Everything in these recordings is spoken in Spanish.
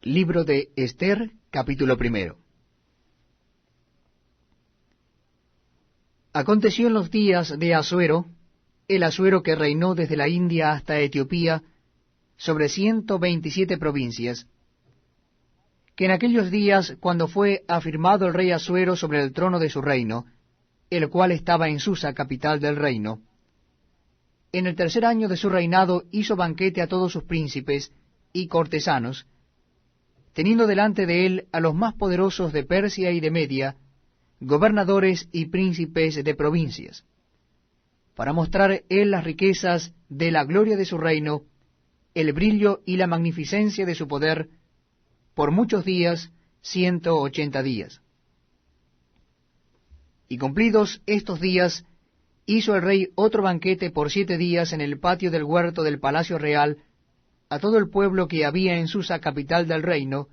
Libro de Ester, capítulo 1. Aconteció en los días de Asuero, el Asuero que reinó desde la India hasta Etiopía, sobre 127 provincias, que en aquellos días, cuando fue afirmado el rey Asuero sobre el trono de su reino, el cual estaba en Susa, capital del reino, en el tercer año de su reinado hizo banquete a todos sus príncipes y cortesanos, teniendo delante de él a los más poderosos de Persia y de Media, gobernadores y príncipes de provincias, para mostrar él las riquezas de la gloria de su reino, el brillo y la magnificencia de su poder, por muchos días, 180 días. Y cumplidos estos días, hizo el rey otro banquete por 7 días en el patio del huerto del palacio real, a todo el pueblo que había en Susa, capital del reino,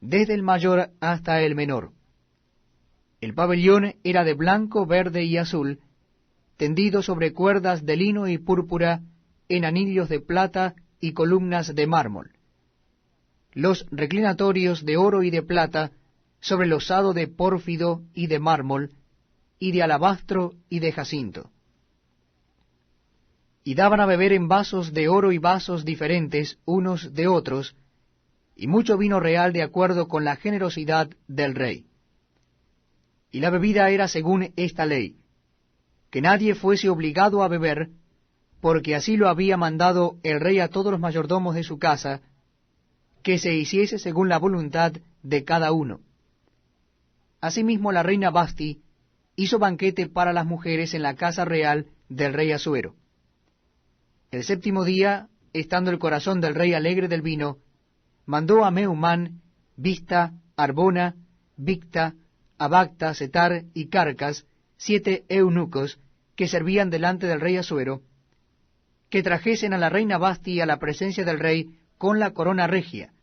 desde el mayor hasta el menor. El pabellón era de blanco, verde y azul, tendido sobre cuerdas de lino y púrpura, en anillos de plata y columnas de mármol. Los reclinatorios de oro y de plata, sobre losado de pórfido y de mármol, y de alabastro y de jacinto. Y daban a beber en vasos de oro y vasos diferentes unos de otros, y mucho vino real de acuerdo con la generosidad del rey. Y la bebida era según esta ley, que nadie fuese obligado a beber, porque así lo había mandado el rey a todos los mayordomos de su casa, que se hiciese según la voluntad de cada uno. Asimismo la reina Vasti hizo banquete para las mujeres en la casa real del rey Asuero. El séptimo día, estando el corazón del rey alegre del vino, mandó a Mehumán, Bizta, Arbona, Bicta, Abagta, Setar y Carcas, 7 eunucos que servían delante del rey Asuero, que trajesen a la reina Vasti a la presencia del rey con la corona regia,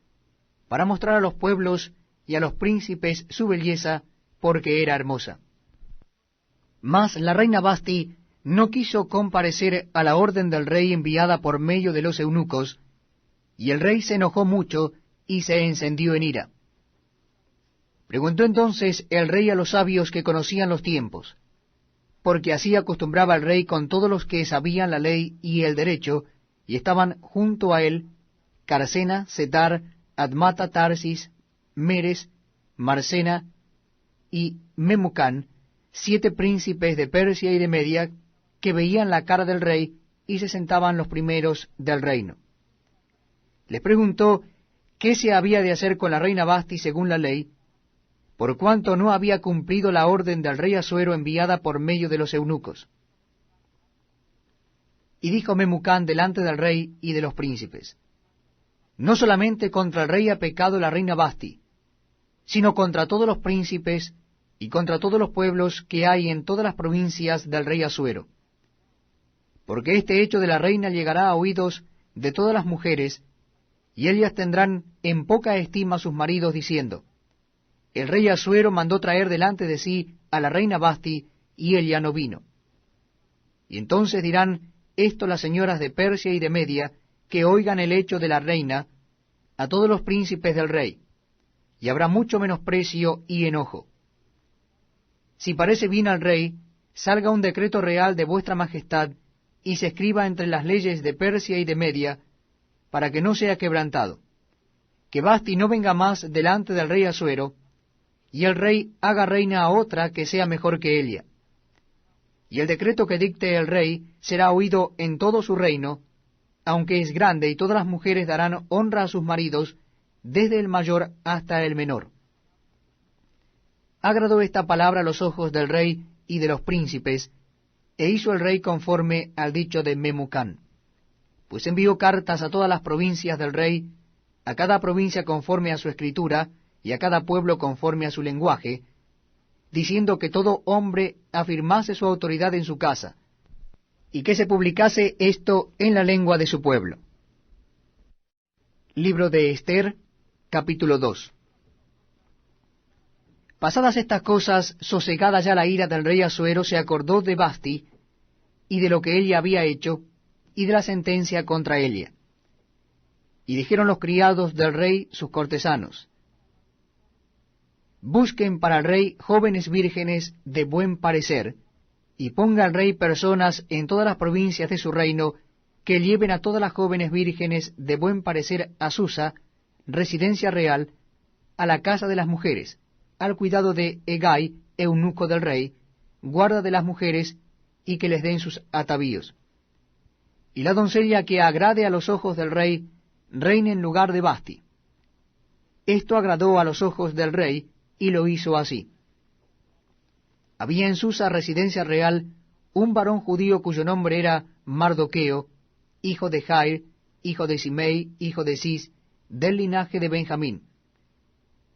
para mostrar a los pueblos y a los príncipes su belleza, porque era hermosa. Mas la reina Vasti no quiso comparecer a la orden del rey enviada por medio de los eunucos, y el rey se enojó mucho y se encendió en ira. Preguntó entonces el rey a los sabios que conocían los tiempos, porque así acostumbraba el rey con todos los que sabían la ley y el derecho, y estaban junto a él Carcena, Setar, Admata, Tarsis, Meres, Marcena y Memucán, 7 príncipes de Persia y de Media, que veían la cara del rey y se sentaban los primeros del reino. Les preguntó qué se había de hacer con la reina Vasti según la ley, por cuanto no había cumplido la orden del rey Asuero enviada por medio de los eunucos. Y dijo Memucán delante del rey y de los príncipes: no solamente contra el rey ha pecado la reina Vasti, sino contra todos los príncipes y contra todos los pueblos que hay en todas las provincias del rey Asuero. Porque este hecho de la reina llegará a oídos de todas las mujeres, y ellas tendrán en poca estima a sus maridos, diciendo: el rey Asuero mandó traer delante de sí a la reina Vasti, y ella no vino. Y entonces dirán esto las señoras de Persia y de Media, que oigan el hecho de la reina, a todos los príncipes del rey, y habrá mucho menosprecio y enojo. Si parece bien al rey, salga un decreto real de vuestra majestad, y se escriba entre las leyes de Persia y de Media, para que no sea quebrantado, que Vasti no venga más delante del rey Asuero, y el rey haga reina a otra que sea mejor que ella. Y el decreto que dicte el rey será oído en todo su reino, aunque es grande, y todas las mujeres darán honra a sus maridos, desde el mayor hasta el menor. Agradó esta palabra a los ojos del rey y de los príncipes, e hizo el rey conforme al dicho de Memucán. Pues envió cartas a todas las provincias del rey, a cada provincia conforme a su escritura, y a cada pueblo conforme a su lenguaje, diciendo que todo hombre afirmase su autoridad en su casa, y que se publicase esto en la lengua de su pueblo. Libro de Ester, capítulo 2. Pasadas estas cosas, sosegada ya la ira del rey Asuero, se acordó de Vasti, y de lo que ella había hecho, y de la sentencia contra ella. Y dijeron los criados del rey sus cortesanos: busquen para el rey jóvenes vírgenes de buen parecer, y ponga el rey personas en todas las provincias de su reino, que lleven a todas las jóvenes vírgenes de buen parecer a Susa, residencia real, a la casa de las mujeres, al cuidado de Hegai, eunuco del rey, guarda de las mujeres, y que les den sus atavíos. Y la doncella que agrade a los ojos del rey, reine en lugar de Vasti. Esto agradó a los ojos del rey, y lo hizo así. Había en Susa, residencia real, un varón judío cuyo nombre era Mardoqueo, hijo de Jair, hijo de Simei, hijo de Cis, del linaje de Benjamín,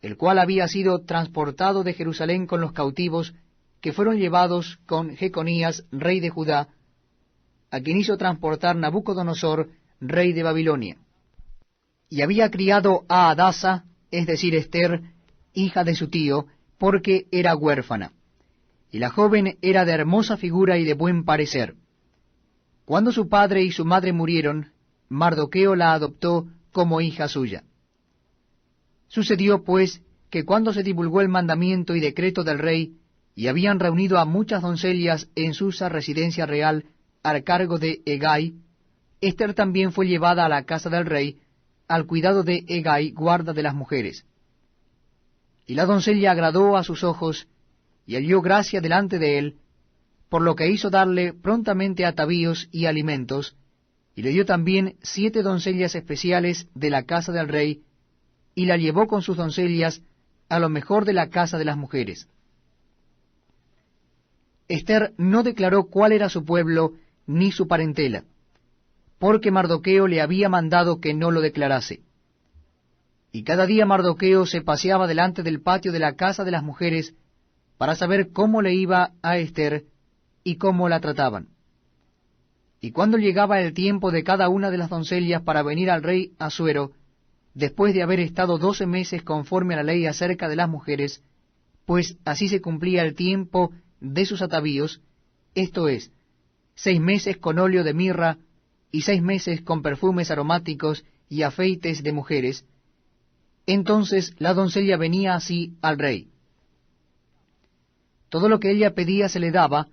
el cual había sido transportado de Jerusalén con los cautivos que fueron llevados con Jeconías, rey de Judá, a quien hizo transportar Nabucodonosor, rey de Babilonia. Y había criado a Hadasa, es decir, Ester, hija de su tío, porque era huérfana. Y la joven era de hermosa figura y de buen parecer. Cuando su padre y su madre murieron, Mardoqueo la adoptó como hija suya. Sucedió, pues, que cuando se divulgó el mandamiento y decreto del rey, y habían reunido a muchas doncellas en Susa, residencia real, al cargo de Hegai, Ester también fue llevada a la casa del rey, al cuidado de Hegai, guarda de las mujeres. Y la doncella agradó a sus ojos, y halló gracia delante de él, por lo que hizo darle prontamente atavíos y alimentos, y le dio también 7 doncellas especiales de la casa del rey, y la llevó con sus doncellas a lo mejor de la casa de las mujeres. Ester no declaró cuál era su pueblo ni su parentela, porque Mardoqueo le había mandado que no lo declarase. Y cada día Mardoqueo se paseaba delante del patio de la casa de las mujeres para saber cómo le iba a Ester y cómo la trataban. Y cuando llegaba el tiempo de cada una de las doncellas para venir al rey Asuero, después de haber estado 12 meses conforme a la ley acerca de las mujeres, pues así se cumplía el tiempo de sus atavíos, esto es, 6 meses con óleo de mirra, y 6 meses con perfumes aromáticos y afeites de mujeres, entonces la doncella venía así al rey. Todo lo que ella pedía se le daba,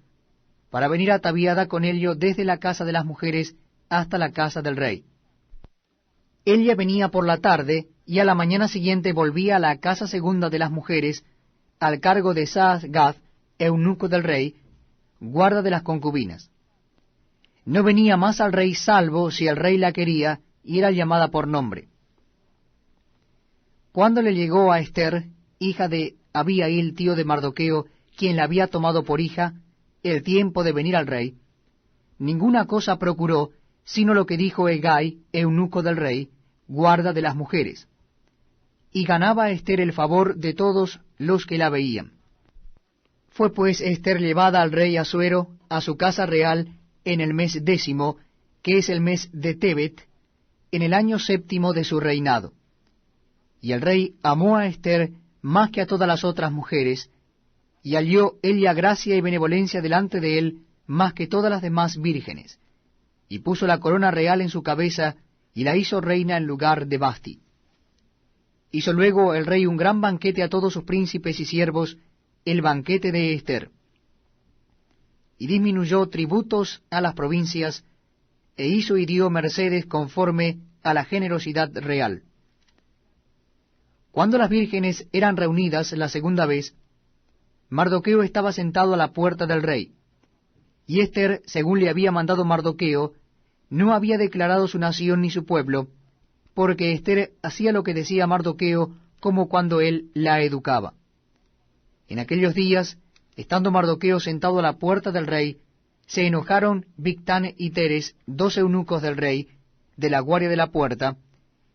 para venir ataviada con ello desde la casa de las mujeres hasta la casa del rey. Ella venía por la tarde, y a la mañana siguiente volvía a la casa segunda de las mujeres, al cargo de Saas-Gad, eunuco del rey, guarda de las concubinas. No venía más al rey salvo si el rey la quería, y era llamada por nombre. Cuando le llegó a Ester, hija de Abihail, tío de Mardoqueo, quien la había tomado por hija, el tiempo de venir al rey, ninguna cosa procuró, sino lo que dijo Hegai, eunuco del rey, guarda de las mujeres. Y ganaba Ester el favor de todos los que la veían. Fue pues Ester llevada al rey Asuero a su casa real en el mes 10, que es el mes de Tebet, en el año 7 de su reinado. Y el rey amó a Ester más que a todas las otras mujeres, y halló ella gracia y benevolencia delante de él más que todas las demás vírgenes, y puso la corona real en su cabeza, y la hizo reina en lugar de Vasti. Hizo luego el rey un gran banquete a todos sus príncipes y siervos, el banquete de Ester. Y disminuyó tributos a las provincias, e hizo y dio mercedes conforme a la generosidad real. Cuando las vírgenes eran reunidas la segunda vez, Mardoqueo estaba sentado a la puerta del rey, y Ester, según le había mandado Mardoqueo, no había declarado su nación ni su pueblo, porque Ester hacía lo que decía Mardoqueo como cuando él la educaba. En aquellos días, estando Mardoqueo sentado a la puerta del rey, se enojaron Bigtán y Teres, 2 eunucos del rey, de la guardia de la puerta,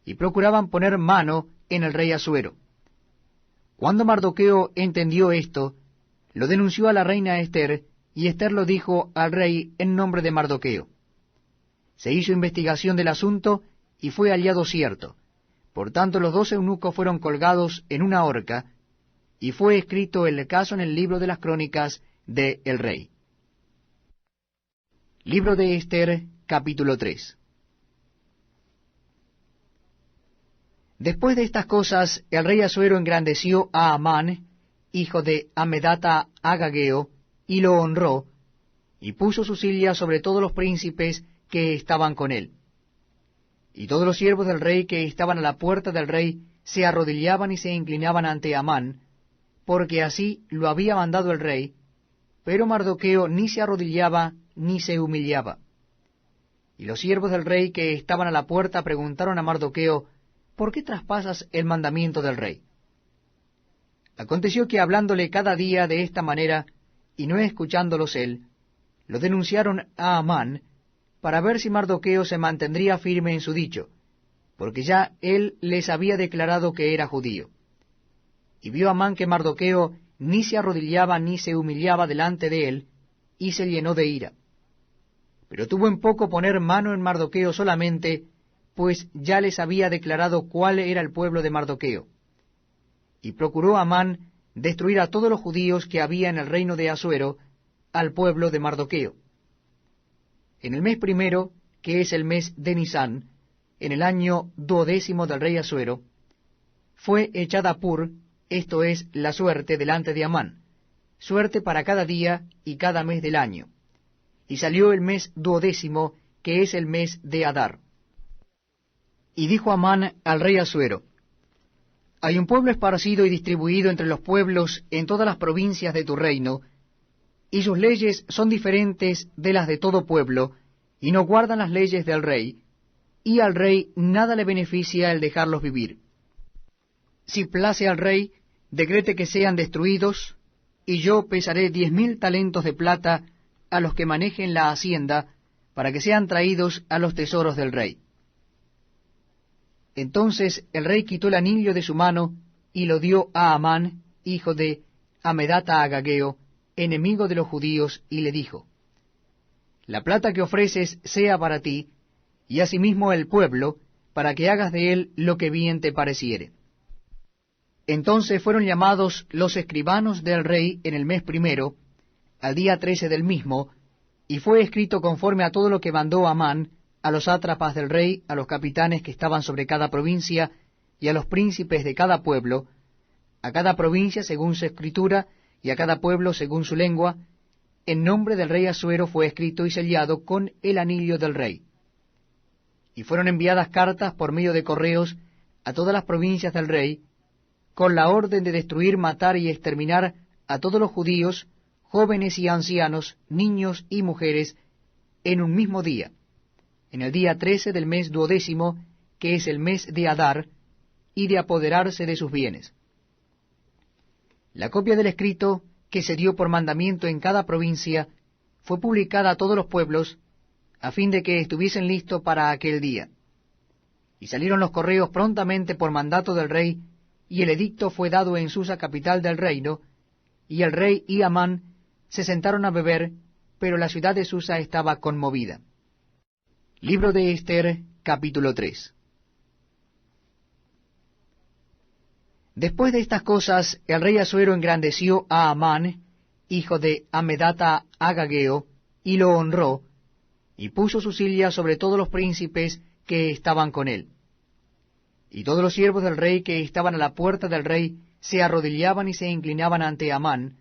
y procuraban poner mano en el rey Asuero. Cuando Mardoqueo entendió esto, lo denunció a la reina Ester, y Ester lo dijo al rey en nombre de Mardoqueo. Se hizo investigación del asunto, y fue hallado cierto. Por tanto, los 2 eunucos fueron colgados en una horca, y fue escrito el caso en el libro de las crónicas de el rey. Libro de Ester, capítulo 3. Después de estas cosas, el rey Asuero engrandeció a Amán, hijo de Amedata Agageo, y lo honró, y puso su silla sobre todos los príncipes que estaban con él. Y todos los siervos del rey que estaban a la puerta del rey se arrodillaban y se inclinaban ante Amán, porque así lo había mandado el rey, pero Mardoqueo ni se arrodillaba ni se humillaba. Y los siervos del rey que estaban a la puerta preguntaron a Mardoqueo, ¿por qué traspasas el mandamiento del rey? Aconteció que hablándole cada día de esta manera, y no escuchándolos él, lo denunciaron a Amán, para ver si Mardoqueo se mantendría firme en su dicho, porque ya él les había declarado que era judío. Y vio Amán que Mardoqueo ni se arrodillaba ni se humillaba delante de él, y se llenó de ira. Pero tuvo en poco poner mano en Mardoqueo solamente, pues ya les había declarado cuál era el pueblo de Mardoqueo. Y procuró Amán destruir a todos los judíos que había en el reino de Asuero, al pueblo de Mardoqueo. En el mes primero, que es el mes de Nisán, en el año 12 del rey Asuero, fue echada Pur, esto es, la suerte delante de Amán, suerte para cada día y cada mes del año. Y salió el mes 12, que es el mes de Adar. Y dijo Amán al rey Asuero, hay un pueblo esparcido y distribuido entre los pueblos en todas las provincias de tu reino, y sus leyes son diferentes de las de todo pueblo, y no guardan las leyes del rey, y al rey nada le beneficia el dejarlos vivir. Si place al rey, decrete que sean destruidos, y yo pesaré 10,000 talentos de plata a los que manejen la hacienda, para que sean traídos a los tesoros del rey. Entonces el rey quitó el anillo de su mano, y lo dio a Amán, hijo de Amedata Agageo, enemigo de los judíos, y le dijo, la plata que ofreces sea para ti, y asimismo el pueblo, para que hagas de él lo que bien te pareciere. Entonces fueron llamados los escribanos del rey en el mes primero, al día 13 del mismo, y fue escrito conforme a todo lo que mandó Amán, a los sátrapas del rey, a los capitanes que estaban sobre cada provincia, y a los príncipes de cada pueblo, a cada provincia según su escritura, y a cada pueblo según su lengua, en nombre del rey Asuero fue escrito y sellado con el anillo del rey. Y fueron enviadas cartas por medio de correos a todas las provincias del rey, con la orden de destruir, matar y exterminar a todos los judíos, jóvenes y ancianos, niños y mujeres, en un mismo día, en el día 13 del mes 12, que es el mes de Adar, y de apoderarse de sus bienes. La copia del escrito, que se dio por mandamiento en cada provincia, fue publicada a todos los pueblos, a fin de que estuviesen listos para aquel día. Y salieron los correos prontamente por mandato del rey, y el edicto fue dado en Susa, capital del reino, y el rey y Amán se sentaron a beber, pero la ciudad de Susa estaba conmovida. Libro de Ester, capítulo 3. Después de estas cosas, el rey Asuero engrandeció a Amán, hijo de Amedata Agageo, y lo honró, y puso su silla sobre todos los príncipes que estaban con él. Y todos los siervos del rey que estaban a la puerta del rey se arrodillaban y se inclinaban ante Amán,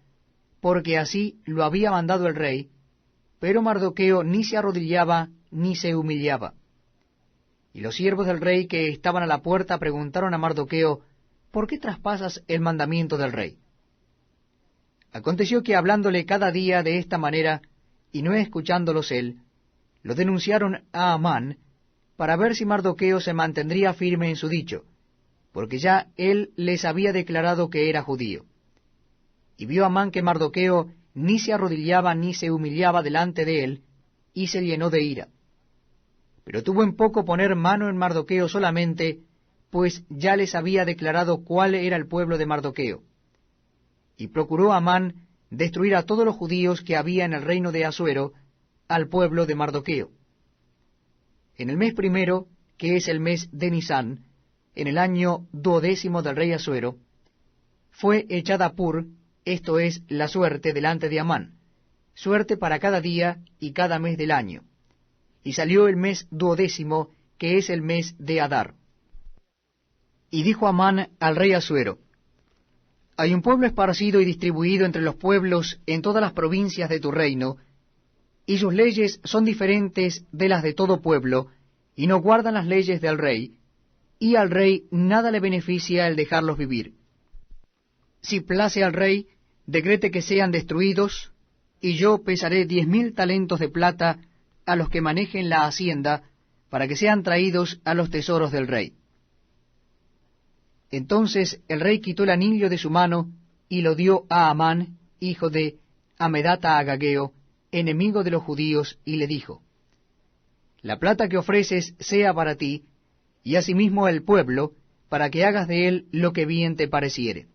porque así lo había mandado el rey, pero Mardoqueo ni se arrodillaba ni se humillaba. Y los siervos del rey que estaban a la puerta preguntaron a Mardoqueo, ¿por qué traspasas el mandamiento del rey? Aconteció que hablándole cada día de esta manera, y no escuchándolos él, lo denunciaron a Amán, para ver si Mardoqueo se mantendría firme en su dicho, porque ya él les había declarado que era judío. Y vio Amán que Mardoqueo ni se arrodillaba ni se humillaba delante de él, y se llenó de ira. Pero tuvo en poco poner mano en Mardoqueo solamente, pues ya les había declarado cuál era el pueblo de Mardoqueo. Y procuró Amán destruir a todos los judíos que había en el reino de Asuero, al pueblo de Mardoqueo. En el mes primero, que es el mes de Nisán, en el año 12 del rey Asuero, fue echada Pur, esto es, la suerte delante de Amán, suerte para cada día y cada mes del año. Y salió el mes 12, que es el mes de Adar. Y dijo Amán al rey Asuero: Hay un pueblo esparcido y distribuido entre los pueblos en todas las provincias de tu reino, y sus leyes son diferentes de las de todo pueblo, y no guardan las leyes del rey, y al rey nada le beneficia el dejarlos vivir. Si place al rey, decrete que sean destruidos, y yo pesaré 10,000 talentos de plata a los que manejen la hacienda, para que sean traídos a los tesoros del rey. Entonces el rey quitó el anillo de su mano, y lo dio a Amán, hijo de Hamedata Agageo, enemigo de los judíos, y le dijo: La plata que ofreces sea para ti, y asimismo el pueblo, para que hagas de él lo que bien te pareciere.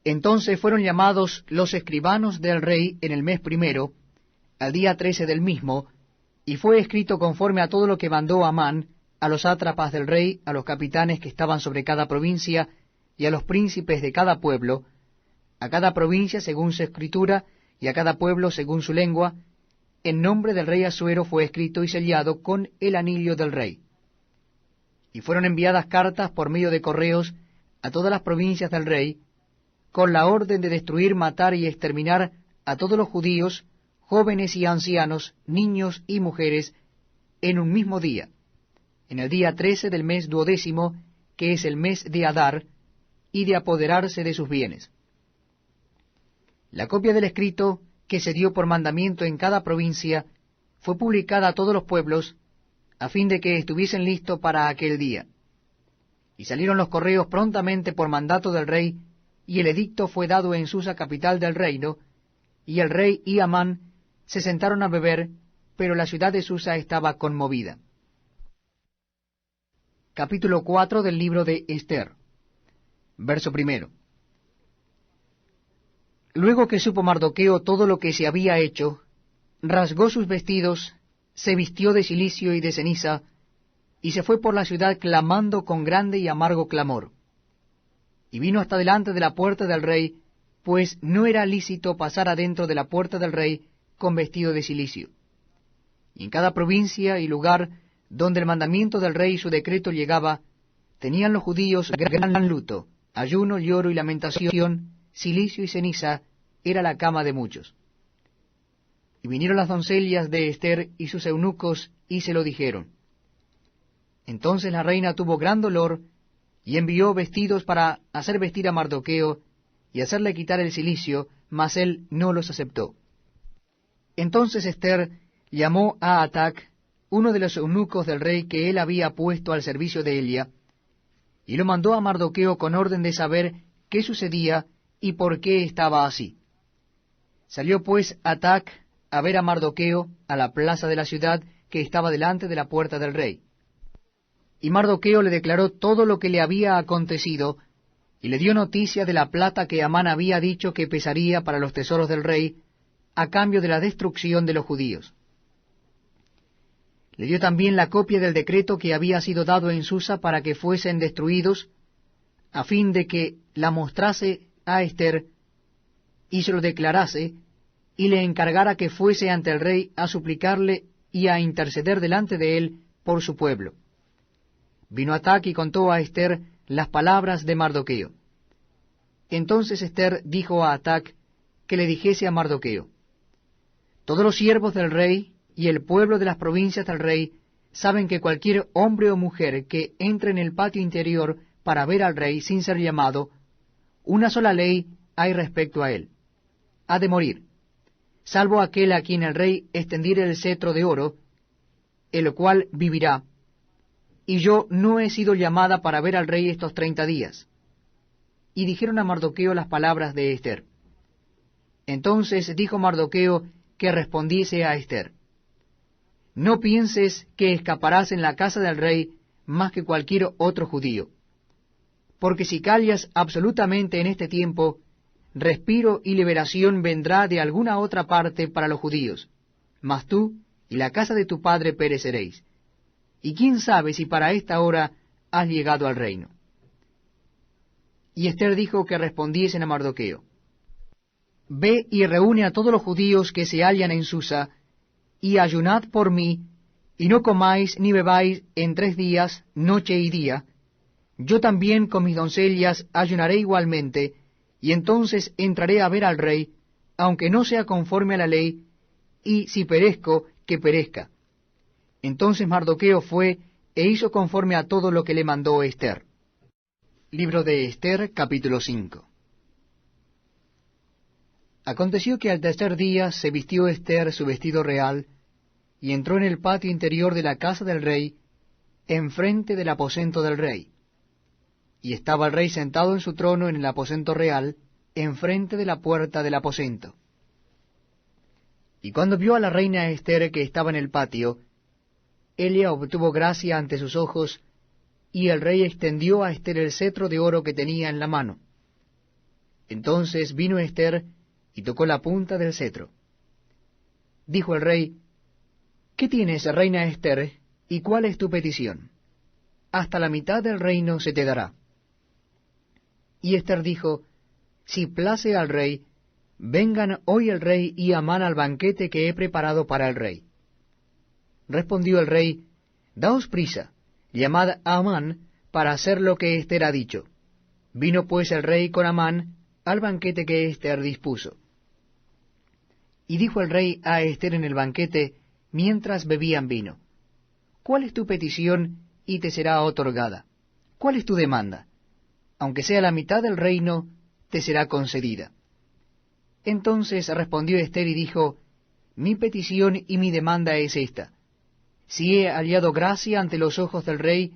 Entonces fueron llamados los escribanos del rey en el mes primero, al día 13 del mismo, y fue escrito conforme a todo lo que mandó Amán, a los sátrapas del rey, a los capitanes que estaban sobre cada provincia, y a los príncipes de cada pueblo, a cada provincia según su escritura, y a cada pueblo según su lengua. En nombre del rey Asuero fue escrito y sellado con el anillo del rey. Y fueron enviadas cartas por medio de correos a todas las provincias del rey, con la orden de destruir, matar y exterminar a todos los judíos, jóvenes y ancianos, niños y mujeres, en un mismo día, en el día 13 del mes 12º, que es el mes de Adar, y de apoderarse de sus bienes. La copia del escrito, que se dio por mandamiento en cada provincia, fue publicada a todos los pueblos, a fin de que estuviesen listos para aquel día. Y salieron los correos prontamente por mandato del rey, y el edicto fue dado en Susa, capital del reino, y el rey y Amán se sentaron a beber, pero la ciudad de Susa estaba conmovida. Capítulo 4 del libro de Ester. Verso 1. Luego que supo Mardoqueo todo lo que se había hecho, rasgó sus vestidos, se vistió de cilicio y de ceniza, y se fue por la ciudad clamando con grande y amargo clamor. Y vino hasta delante de la puerta del rey, pues no era lícito pasar adentro de la puerta del rey con vestido de cilicio. Y en cada provincia y lugar donde el mandamiento del rey y su decreto llegaba, tenían los judíos gran luto, ayuno, lloro y lamentación, cilicio y ceniza era la cama de muchos. Y vinieron las doncellas de Ester y sus eunucos, y se lo dijeron. Entonces la reina tuvo gran dolor, y envió vestidos para hacer vestir a Mardoqueo, y hacerle quitar el cilicio, mas él no los aceptó. Entonces Ester llamó a Atac, uno de los eunucos del rey que él había puesto al servicio de ella, y lo mandó a Mardoqueo con orden de saber qué sucedía y por qué estaba así. Salió pues Atac a ver a Mardoqueo a la plaza de la ciudad que estaba delante de la puerta del rey. Y Mardoqueo le declaró todo lo que le había acontecido, y le dio noticia de la plata que Amán había dicho que pesaría para los tesoros del rey, a cambio de la destrucción de los judíos. Le dio también la copia del decreto que había sido dado en Susa para que fuesen destruidos, a fin de que la mostrase a Ester, y se lo declarase, y le encargara que fuese ante el rey a suplicarle y a interceder delante de él por su pueblo. Vino Atac y contó a Ester las palabras de Mardoqueo. Entonces Ester dijo a Atac que le dijese a Mardoqueo: Todos los siervos del rey y el pueblo de las provincias del rey saben que cualquier hombre o mujer que entre en el patio interior para ver al rey sin ser llamado, una sola ley hay respecto a él: ha de morir, salvo aquel a quien el rey extendiere el cetro de oro, el cual vivirá. Y yo no he sido llamada para ver al rey estos 30 días. Y dijeron a Mardoqueo las palabras de Ester. Entonces dijo Mardoqueo que respondiese a Ester: No pienses que escaparás en la casa del rey más que cualquier otro judío. Porque si callas absolutamente en este tiempo, respiro y liberación vendrá de alguna otra parte para los judíos, mas tú y la casa de tu padre pereceréis. Y quién sabe si para esta hora has llegado al reino. Y Ester dijo que respondiesen a Mardoqueo: Ve y reúne a todos los judíos que se hallan en Susa, y ayunad por mí, y no comáis ni bebáis en 3 días, noche y día, yo también con mis doncellas ayunaré igualmente, y entonces entraré a ver al rey, aunque no sea conforme a la ley, y si perezco, que perezca. Entonces Mardoqueo fue e hizo conforme a todo lo que le mandó Ester. Libro de Ester, capítulo 5. Aconteció que al tercer día se vistió Ester su vestido real, y entró en el patio interior de la casa del rey, enfrente del aposento del rey. Y estaba el rey sentado en su trono en el aposento real, enfrente de la puerta del aposento. Y cuando vio a la reina Ester que estaba en el patio, ella obtuvo gracia ante sus ojos, y el rey extendió a Ester el cetro de oro que tenía en la mano. Entonces vino Ester y tocó la punta del cetro. Dijo el rey: ¿Qué tienes, reina Ester, y cuál es tu petición? Hasta la mitad del reino se te dará. Y Ester dijo: Si place al rey, vengan hoy el rey y Amán al banquete que he preparado para el rey. Respondió el rey: Daos prisa, llamad a Amán para hacer lo que Ester ha dicho. Vino pues el rey con Amán al banquete que Ester dispuso. Y dijo el rey a Ester en el banquete, mientras bebían vino: ¿Cuál es tu petición y te será otorgada? ¿Cuál es tu demanda? Aunque sea la mitad del reino, te será concedida. Entonces respondió Ester y dijo: Mi petición y mi demanda es esta: si he hallado gracia ante los ojos del rey,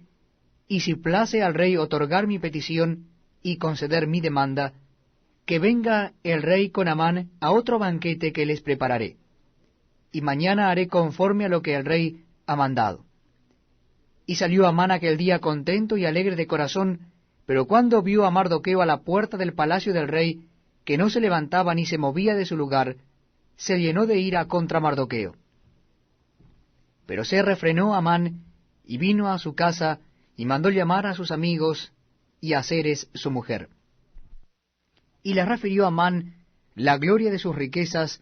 y si place al rey otorgar mi petición y conceder mi demanda, que venga el rey con Amán a otro banquete que les prepararé, y mañana haré conforme a lo que el rey ha mandado. Y salió Amán aquel día contento y alegre de corazón, pero cuando vio a Mardoqueo a la puerta del palacio del rey, que no se levantaba ni se movía de su lugar, se llenó de ira contra Mardoqueo. Pero se refrenó Amán, y vino a su casa, y mandó llamar a sus amigos, y a Zeres su mujer. Y le refirió a Amán la gloria de sus riquezas,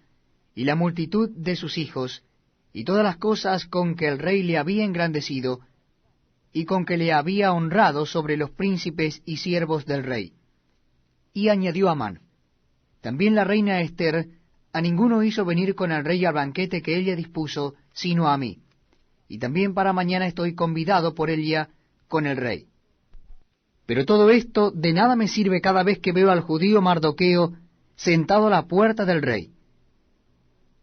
y la multitud de sus hijos, y todas las cosas con que el rey le había engrandecido, y con que le había honrado sobre los príncipes y siervos del rey. Y añadió Amán: También la reina Ester a ninguno hizo venir con el rey al banquete que ella dispuso, sino a mí. Y también para mañana estoy convidado por ella con el rey. Pero todo esto de nada me sirve cada vez que veo al judío Mardoqueo sentado a la puerta del rey.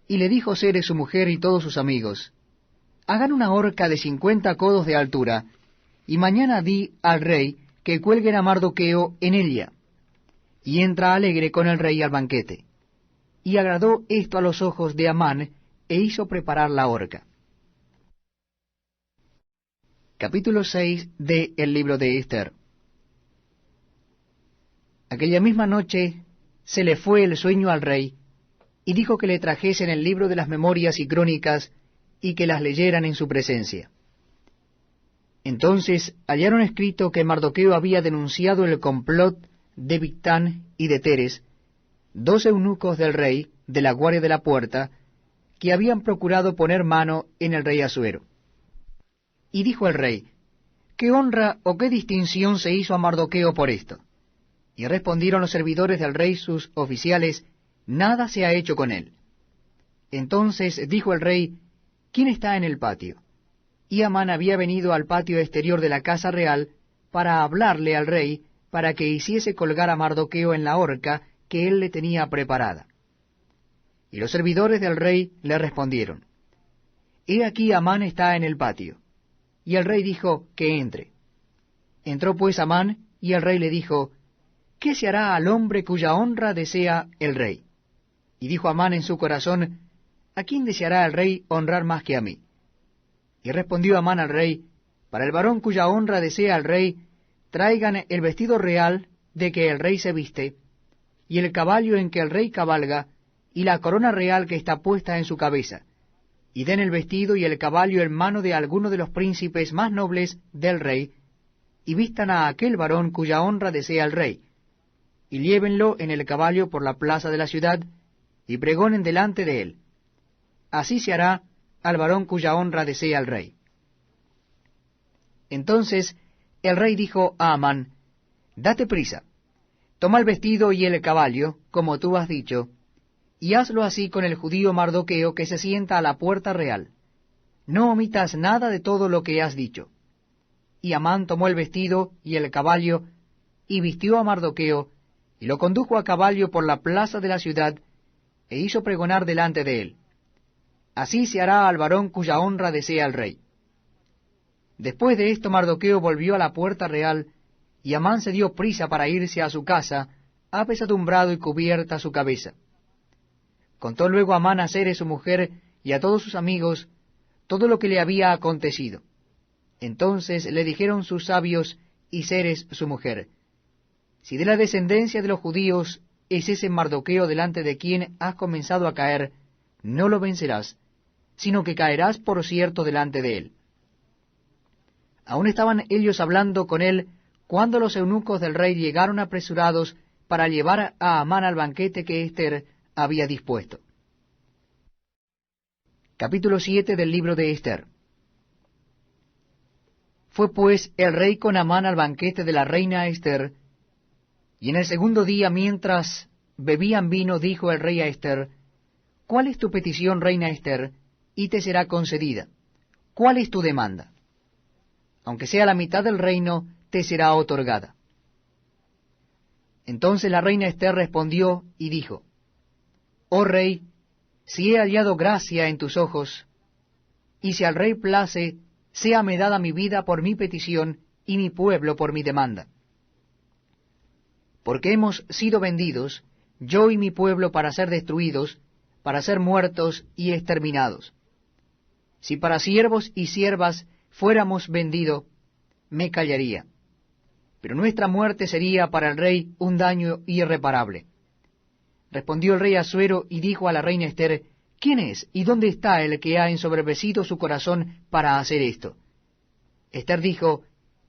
Y le dijo Zeres su mujer y todos sus amigos: Hagan una horca de 50 codos de altura, y mañana di al rey que cuelguen a Mardoqueo en ella. Y entra alegre con el rey al banquete. Y agradó esto a los ojos de Amán, e hizo preparar la horca. Capítulo 6 de el libro de Ester. Aquella misma noche se le fue el sueño al rey, y dijo que le trajesen el libro de las memorias y crónicas, y que las leyeran en su presencia. Entonces hallaron escrito que Mardoqueo había denunciado el complot de Bigtán y de Teres, 2 eunucos del rey, de la guardia de la puerta, que habían procurado poner mano en el rey Asuero. Y dijo el rey: ¿Qué honra o qué distinción se hizo a Mardoqueo por esto? Y respondieron los servidores del rey sus oficiales: Nada se ha hecho con él. Entonces dijo el rey: ¿Quién está en el patio? Y Amán había venido al patio exterior de la casa real para hablarle al rey, para que hiciese colgar a Mardoqueo en la horca que él le tenía preparada. Y los servidores del rey le respondieron: He aquí Amán está en el patio. Y el rey dijo que entre. Entró pues Amán, y el rey le dijo: ¿Qué se hará al hombre cuya honra desea el rey? Y dijo Amán en su corazón: ¿A quién deseará el rey honrar más que a mí? Y respondió Amán al rey: Para el varón cuya honra desea el rey, traigan el vestido real de que el rey se viste, y el caballo en que el rey cabalga, y la corona real que está puesta en su cabeza, y den el vestido y el caballo en mano de alguno de los príncipes más nobles del rey, y vistan a aquel varón cuya honra desea el rey, y llévenlo en el caballo por la plaza de la ciudad, y pregonen delante de él: Así se hará al varón cuya honra desea el rey. Entonces el rey dijo a Amán, date prisa, toma el vestido y el caballo, como tú has dicho, y hazlo así con el judío Mardoqueo que se sienta a la puerta real. No omitas nada de todo lo que has dicho. Y Amán tomó el vestido y el caballo, y vistió a Mardoqueo, y lo condujo a caballo por la plaza de la ciudad, e hizo pregonar delante de él. Así se hará al varón cuya honra desea el rey. Después de esto Mardoqueo volvió a la puerta real, y Amán se dio prisa para irse a su casa, apesadumbrado y cubierta su cabeza. Contó luego Amán a Zeres su mujer y a todos sus amigos todo lo que le había acontecido. Entonces le dijeron sus sabios y Zeres su mujer, si de la descendencia de los judíos es ese Mardoqueo delante de quien has comenzado a caer, no lo vencerás, sino que caerás por cierto delante de él. Aún estaban ellos hablando con él, cuando los eunucos del rey llegaron apresurados para llevar a Amán al banquete que Ester había dispuesto. Capítulo 7 del libro de Ester. Fue pues el rey con Amán al banquete de la reina Ester, y en el segundo día, mientras bebían vino, dijo el rey a Ester, ¿cuál es tu petición, reina Ester? Y te será concedida. ¿Cuál es tu demanda? Aunque sea la mitad del reino, te será otorgada. Entonces la reina Ester respondió y dijo, Oh rey, si he hallado gracia en tus ojos, y si al rey place, séame dada mi vida por mi petición y mi pueblo por mi demanda. Porque hemos sido vendidos, yo y mi pueblo, para ser destruidos, para ser muertos y exterminados. Si para siervos y siervas fuéramos vendidos, me callaría. Pero nuestra muerte sería para el rey un daño irreparable. Respondió el rey Asuero y dijo a la reina Ester, ¿quién es y dónde está el que ha ensoberbecido su corazón para hacer esto? Ester dijo,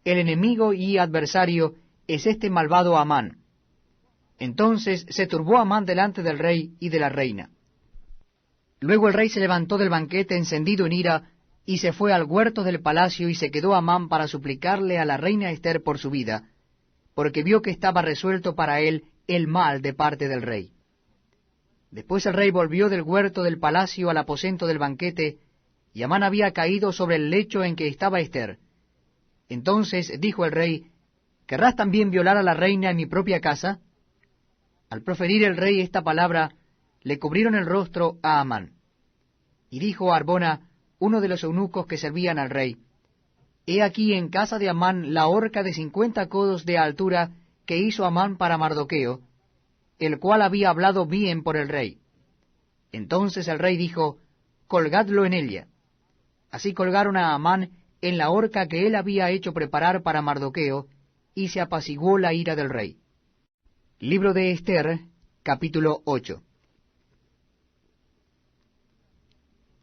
el enemigo y adversario es este malvado Amán. Entonces se turbó Amán delante del rey y de la reina. Luego el rey se levantó del banquete encendido en ira, y se fue al huerto del palacio, y se quedó Amán para suplicarle a la reina Ester por su vida, porque vio que estaba resuelto para él el mal de parte del rey. Después el rey volvió del huerto del palacio al aposento del banquete, y Amán había caído sobre el lecho en que estaba Ester. Entonces dijo el rey, ¿querrás también violar a la reina en mi propia casa? Al proferir el rey esta palabra, le cubrieron el rostro a Amán. Y dijo a Arbona, uno de los eunucos que servían al rey, He aquí en casa de Amán la horca de 50 codos de altura que hizo Amán para Mardoqueo, el cual había hablado bien por el rey. Entonces el rey dijo, colgadlo en ella. Así colgaron a Amán en la horca que él había hecho preparar para Mardoqueo, y se apaciguó la ira del rey. Libro de Ester, capítulo 8.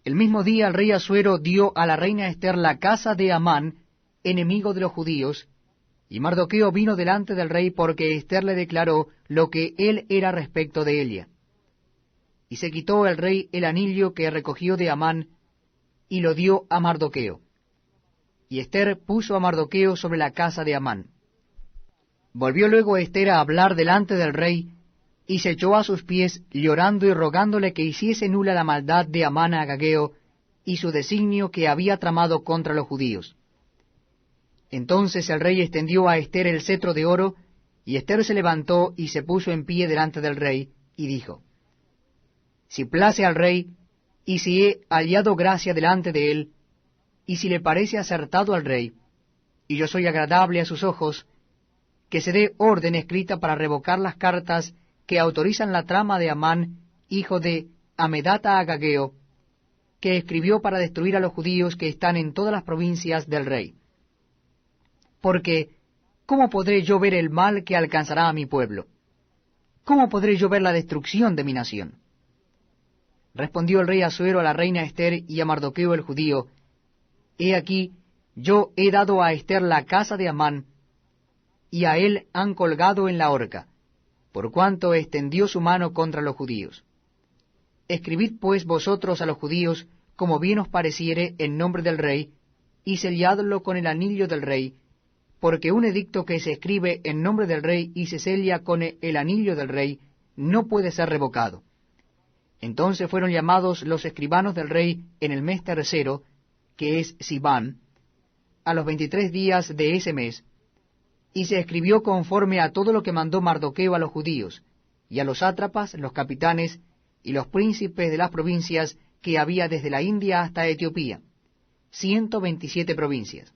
El mismo día el rey Asuero dio a la reina Ester la casa de Amán, enemigo de los judíos, y Mardoqueo vino delante del rey porque Ester le declaró lo que él era respecto de ella. Y se quitó el rey el anillo que recogió de Amán, y lo dio a Mardoqueo. Y Ester puso a Mardoqueo sobre la casa de Amán. Volvió luego Ester a hablar delante del rey, y se echó a sus pies, llorando y rogándole que hiciese nula la maldad de Amán Agageo, y su designio que había tramado contra los judíos. Entonces el rey extendió a Ester el cetro de oro, y Ester se levantó y se puso en pie delante del rey, y dijo, Si place al rey, y si he hallado gracia delante de él, y si le parece acertado al rey, y yo soy agradable a sus ojos, que se dé orden escrita para revocar las cartas que autorizan la trama de Amán, hijo de Amedata Agageo, que escribió para destruir a los judíos que están en todas las provincias del rey. Porque, ¿cómo podré yo ver el mal que alcanzará a mi pueblo? ¿Cómo podré yo ver la destrucción de mi nación? Respondió el rey Asuero a la reina Ester y a Mardoqueo el judío, He aquí, yo he dado a Ester la casa de Amán, y a él han colgado en la horca, por cuanto extendió su mano contra los judíos. Escribid pues vosotros a los judíos, como bien os pareciere, en nombre del rey, y selladlo con el anillo del rey, porque un edicto que se escribe en nombre del rey y se sella con el anillo del rey no puede ser revocado. Entonces fueron llamados los escribanos del rey en el mes tercero, que es Sibán, a los 23 días de ese mes, y se escribió conforme a todo lo que mandó Mardoqueo a los judíos, y a los sátrapas, los capitanes, y los príncipes de las provincias que había desde la India hasta Etiopía, 127 provincias.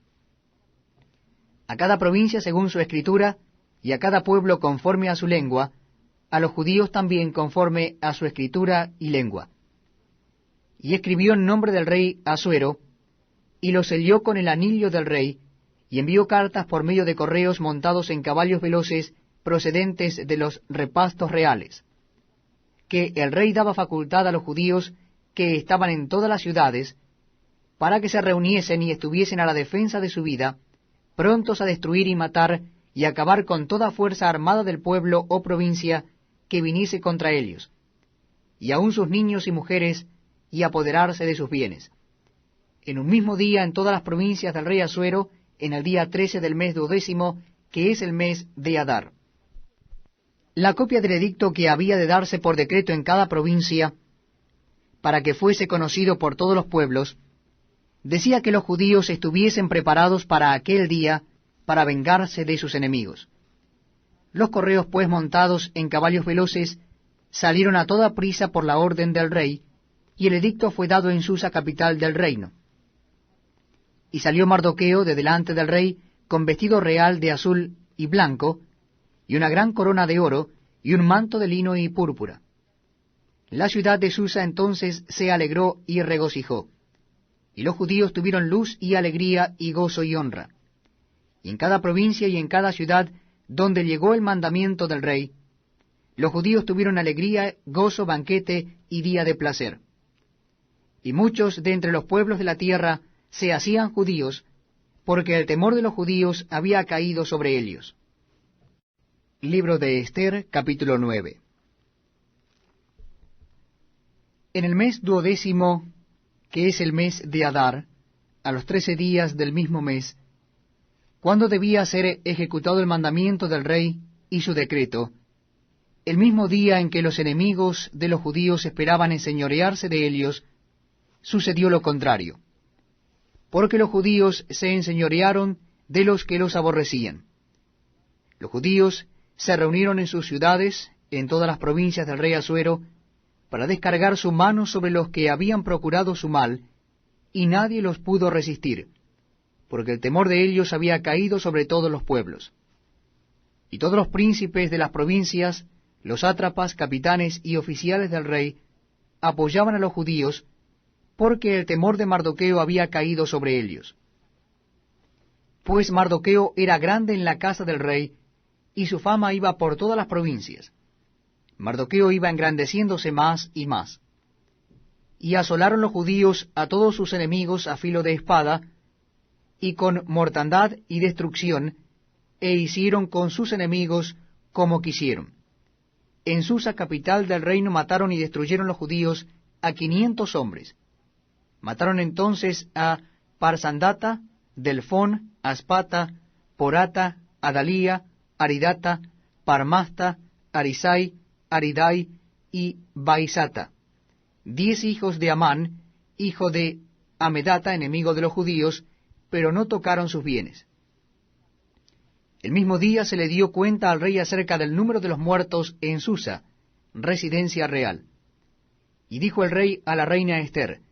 A cada provincia según su escritura, y a cada pueblo conforme a su lengua, a los judíos también conforme a su escritura y lengua. Y escribió en nombre del rey Asuero, y lo selló con el anillo del rey, y envió cartas por medio de correos montados en caballos veloces procedentes de los repastos reales, que el rey daba facultad a los judíos que estaban en todas las ciudades, para que se reuniesen y estuviesen a la defensa de su vida, prontos a destruir y matar y acabar con toda fuerza armada del pueblo o provincia que viniese contra ellos, y aun sus niños y mujeres, y apoderarse de sus bienes. En un mismo día en todas las provincias del rey Asuero, en el día 13 del mes 12º, que es el mes de Adar. La copia del edicto que había de darse por decreto en cada provincia, para que fuese conocido por todos los pueblos, decía que los judíos estuviesen preparados para aquel día, para vengarse de sus enemigos. Los correos, pues, montados en caballos veloces, salieron a toda prisa por la orden del rey, y el edicto fue dado en Susa, capital del reino. Y salió Mardoqueo de delante del rey, con vestido real de azul y blanco, y una gran corona de oro, y un manto de lino y púrpura. La ciudad de Susa entonces se alegró y regocijó, y los judíos tuvieron luz y alegría y gozo y honra. Y en cada provincia y en cada ciudad donde llegó el mandamiento del rey, los judíos tuvieron alegría, gozo, banquete y día de placer. Y muchos de entre los pueblos de la tierra se hacían judíos, porque el temor de los judíos había caído sobre ellos. Libro de Ester, capítulo 9. En el mes 12º, que es el mes de Adar, a los 13 días del mismo mes, cuando debía ser ejecutado el mandamiento del rey y su decreto, el mismo día en que los enemigos de los judíos esperaban enseñorearse de ellos, sucedió lo contrario, porque los judíos se enseñorearon de los que los aborrecían. Los judíos se reunieron en sus ciudades, en todas las provincias del rey Asuero, para descargar su mano sobre los que habían procurado su mal, y nadie los pudo resistir, porque el temor de ellos había caído sobre todos los pueblos. Y todos los príncipes de las provincias, los sátrapas, capitanes y oficiales del rey, apoyaban a los judíos, porque el temor de Mardoqueo había caído sobre ellos. Pues Mardoqueo era grande en la casa del rey, y su fama iba por todas las provincias. Mardoqueo iba engrandeciéndose más y más. Y asolaron los judíos a todos sus enemigos a filo de espada, y con mortandad y destrucción, e hicieron con sus enemigos como quisieron. En Susa, capital del reino, mataron y destruyeron los judíos a 500 hombres. Mataron entonces a Parsandata, Delfón, Aspata, Porata, Adalía, Aridata, Parmasta, Arisai, Aridai y Baisata, 10 hijos de Amán, hijo de Amedata, enemigo de los judíos, pero no tocaron sus bienes. El mismo día se le dio cuenta al rey acerca del número de los muertos en Susa, residencia real. Y dijo el rey a la reina Ester: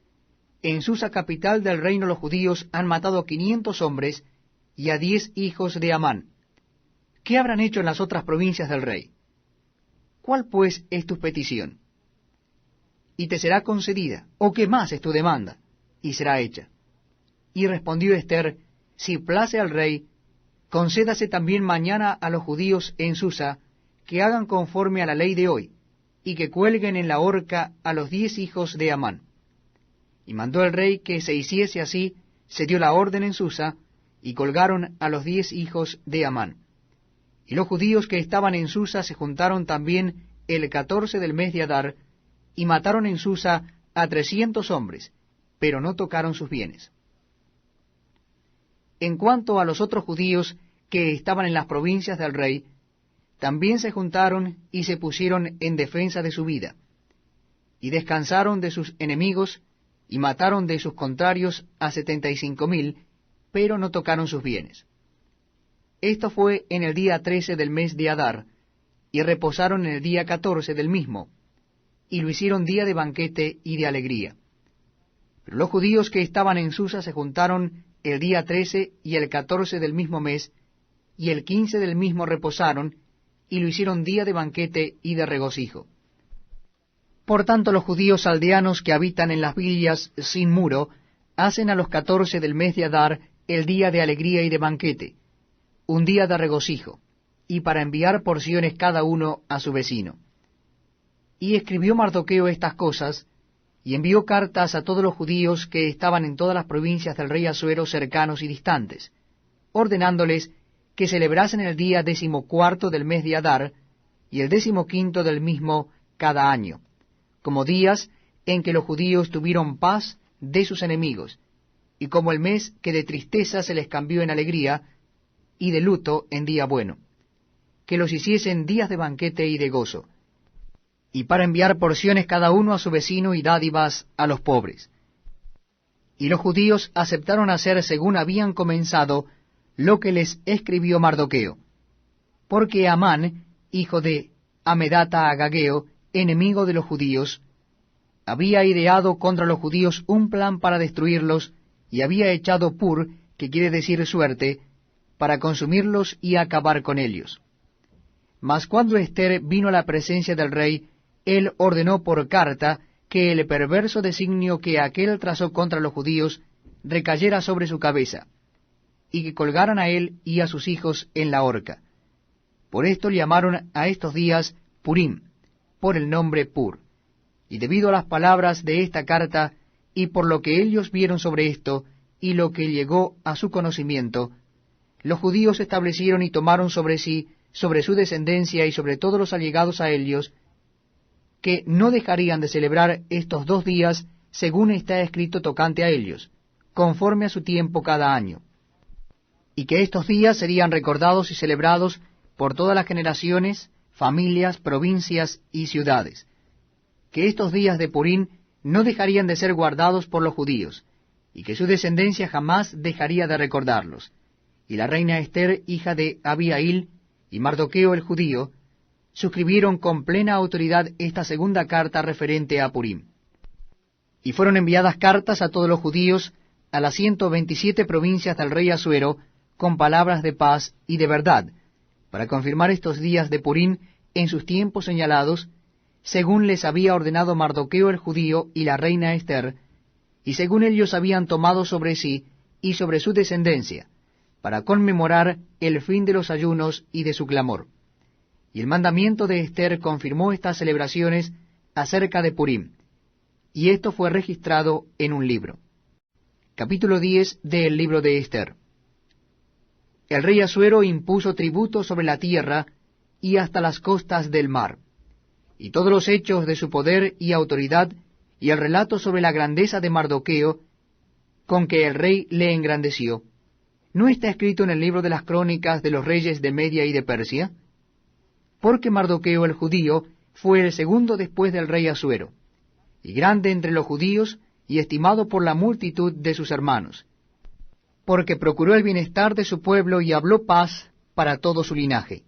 en Susa, capital del reino, los judíos han matado a 500 hombres y a 10 hijos de Amán. ¿Qué habrán hecho en las otras provincias del rey? ¿Cuál pues es tu petición? Y te será concedida, ¿o qué más es tu demanda? Y será hecha. Y respondió Ester: si place al rey, concédase también mañana a los judíos en Susa que hagan conforme a la ley de hoy, y que cuelguen en la horca a los 10 hijos de Amán. Y mandó el rey que se hiciese así, se dio la orden en Susa, y colgaron a los 10 hijos de Amán. Y los judíos que estaban en Susa se juntaron también el 14 del mes de Adar, y mataron en Susa a 300 hombres, pero no tocaron sus bienes. En cuanto a los otros judíos que estaban en las provincias del rey, también se juntaron y se pusieron en defensa de su vida, y descansaron de sus enemigos, y mataron de sus contrarios a 75,000, pero no tocaron sus bienes. Esto fue en el día 13 del mes de Adar, y reposaron en el día 14 del mismo, y lo hicieron día de banquete y de alegría. Pero los judíos que estaban en Susa se juntaron el día 13 y el 14 del mismo mes, y el 15 del mismo reposaron, y lo hicieron día de banquete y de regocijo. Por tanto, los judíos aldeanos que habitan en las villas sin muro, hacen a los 14 del mes de Adar el día de alegría y de banquete, un día de regocijo, y para enviar porciones cada uno a su vecino. Y escribió Mardoqueo estas cosas, y envió cartas a todos los judíos que estaban en todas las provincias del rey Asuero cercanos y distantes, ordenándoles que celebrasen el día 14 del mes de Adar, y el 15 del mismo cada año, como días en que los judíos tuvieron paz de sus enemigos, y como el mes que de tristeza se les cambió en alegría, y de luto en día bueno, que los hiciesen días de banquete y de gozo, y para enviar porciones cada uno a su vecino y dádivas a los pobres. Y los judíos aceptaron hacer según habían comenzado lo que les escribió Mardoqueo, porque Amán, hijo de Amedata Agageo, enemigo de los judíos, había ideado contra los judíos un plan para destruirlos, y había echado pur, que quiere decir suerte, para consumirlos y acabar con ellos. Mas cuando Ester vino a la presencia del rey, él ordenó por carta que el perverso designio que aquél trazó contra los judíos recayera sobre su cabeza, y que colgaran a él y a sus hijos en la horca. Por esto le llamaron a estos días Purim, por el nombre Pur. Y debido a las palabras de esta carta, y por lo que ellos vieron sobre esto, y lo que llegó a su conocimiento, los judíos establecieron y tomaron sobre sí, sobre su descendencia y sobre todos los allegados a ellos, que no dejarían de celebrar estos 2 días, según está escrito tocante a ellos, conforme a su tiempo cada año, y que estos días serían recordados y celebrados por todas las generaciones, familias, provincias y ciudades, que estos días de Purim no dejarían de ser guardados por los judíos, y que su descendencia jamás dejaría de recordarlos. Y la reina Ester, hija de Abihail, y Mardoqueo el judío, suscribieron con plena autoridad esta segunda carta referente a Purim. Y fueron enviadas cartas a todos los judíos, a las 127 provincias del rey Asuero, con palabras de paz y de verdad, para confirmar estos días de Purim en sus tiempos señalados, según les había ordenado Mardoqueo el judío y la reina Ester, y según ellos habían tomado sobre sí y sobre su descendencia, para conmemorar el fin de los ayunos y de su clamor. Y el mandamiento de Ester confirmó estas celebraciones acerca de Purim, y esto fue registrado en un libro. Capítulo 10 del libro de Ester. El rey Asuero impuso tributo sobre la tierra y hasta las costas del mar, y todos los hechos de su poder y autoridad, y el relato sobre la grandeza de Mardoqueo, con que el rey le engrandeció, ¿no está escrito en el libro de las crónicas de los reyes de Media y de Persia? Porque Mardoqueo el judío fue el segundo después del rey Asuero, y grande entre los judíos, y estimado por la multitud de sus hermanos, porque procuró el bienestar de su pueblo y habló paz para todo su linaje.